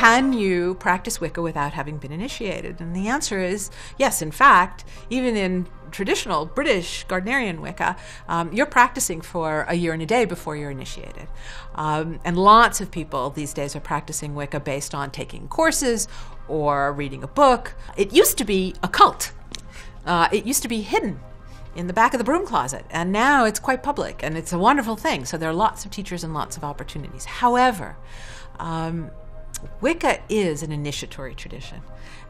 can you practice Wicca without having been initiated? And the answer is yes. In fact, even in traditional British Gardnerian Wicca, you're practicing for a year and a day before you're initiated. And lots of people these days are practicing Wicca based on taking courses or reading a book. It used to be a cult. It used to be hidden in the back of the broom closet, and now it's quite public, and it's a wonderful thing. So there are lots of teachers and lots of opportunities. However, Wicca is an initiatory tradition,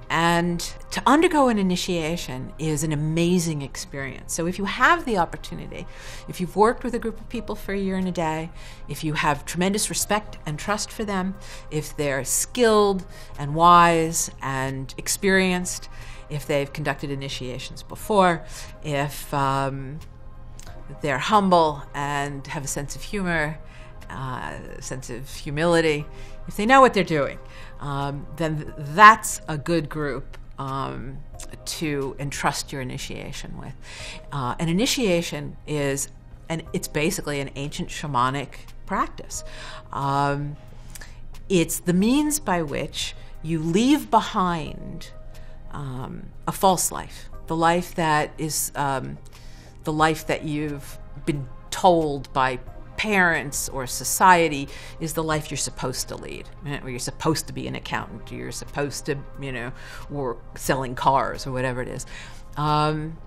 and to undergo an initiation is an amazing experience. So if you have the opportunity, if you've worked with a group of people for a year and a day, if you have tremendous respect and trust for them, if they're skilled and wise and experienced, if they've conducted initiations before, if they're humble and have a sense of humor, a sense of humility, if they know what they're doing, then that's a good group to entrust your initiation with. An initiation is, and it's basically an ancient shamanic practice. It's the means by which you leave behind a false life, the life that is the life that you've been told by parents or society is the life you're supposed to lead, where you're supposed to be an accountant, or you're supposed to, work selling cars or whatever it is. And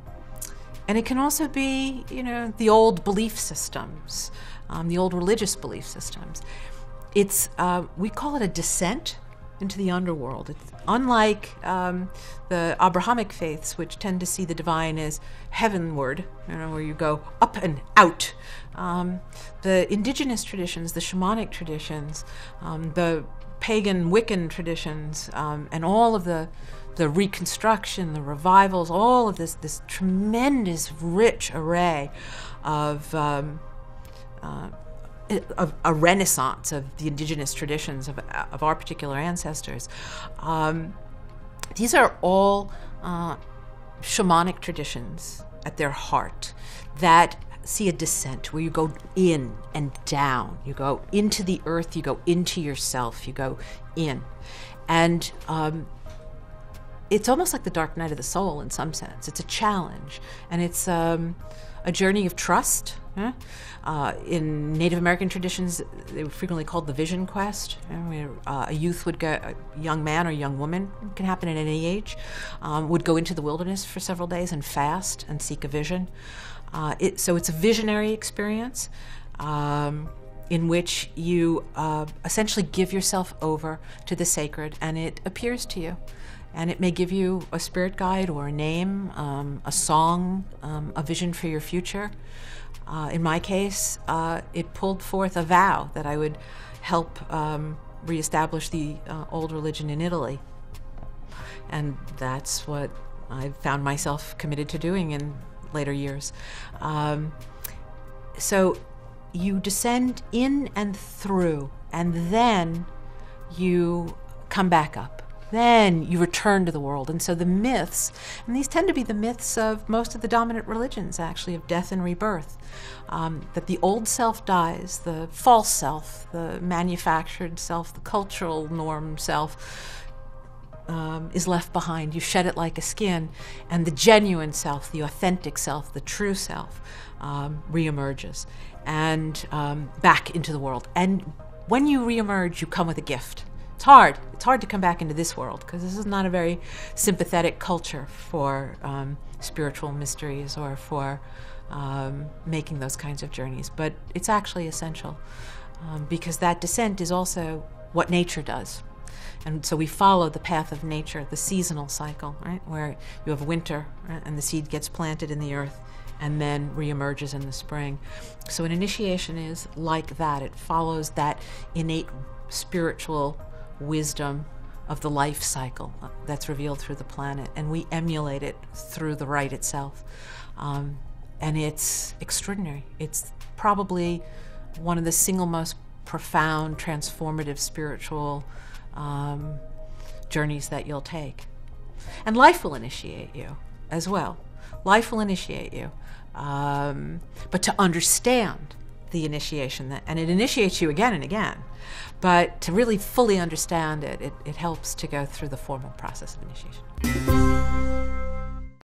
it can also be, the old belief systems, the old religious belief systems. It's, we call it a descent into the underworld. It's unlike the Abrahamic faiths, which tend to see the divine as heavenward, where you go up and out. The indigenous traditions, the shamanic traditions, the pagan Wiccan traditions, and all of the reconstruction, the revivals, all of this tremendous, rich array of a renaissance of the indigenous traditions of our particular ancestors. These are all shamanic traditions at their heart that see a descent where you go in and down. You go into the earth, you go into yourself, you go in. And it's almost like the dark night of the soul in some sense. It's a challenge, and it's a journey of trust. In Native American traditions, they were frequently called the vision quest, where a youth would go, a young man or young woman, it can happen at any age, would go into the wilderness for several days and fast and seek a vision. So it's a visionary experience in which you essentially give yourself over to the sacred, and it appears to you. And it may give you a spirit guide or a name, a song, a vision for your future. In my case, it pulled forth a vow that I would help reestablish the old religion in Italy. And that's what I found myself committed to doing in later years. So you descend in and through, and then you come back up. Then you return to the world. And so the myths, and these tend to be the myths of most of the dominant religions, actually, of death and rebirth, that the old self dies, the false self, the manufactured self, the cultural norm self is left behind. You shed it like a skin, and the genuine self, the authentic self, the true self, reemerges and back into the world. And when you reemerge, you come with a gift. It's hard. It's hard to come back into this world because this is not a very sympathetic culture for spiritual mysteries or for making those kinds of journeys. But it's actually essential because that descent is also what nature does. And so we follow the path of nature, the seasonal cycle, right? Where you have winter, right? And the seed gets planted in the earth and then reemerges in the spring. So an initiation is like that. It follows that innate spiritual wisdom of the life cycle that's revealed through the planet, and we emulate it through the rite itself. And it's extraordinary. It's probably one of the single most profound, transformative spiritual journeys that you'll take. And life will initiate you as well. Life will initiate you. But to understand the initiation, and it initiates you again and again. But to really fully understand it, it helps to go through the formal process of initiation.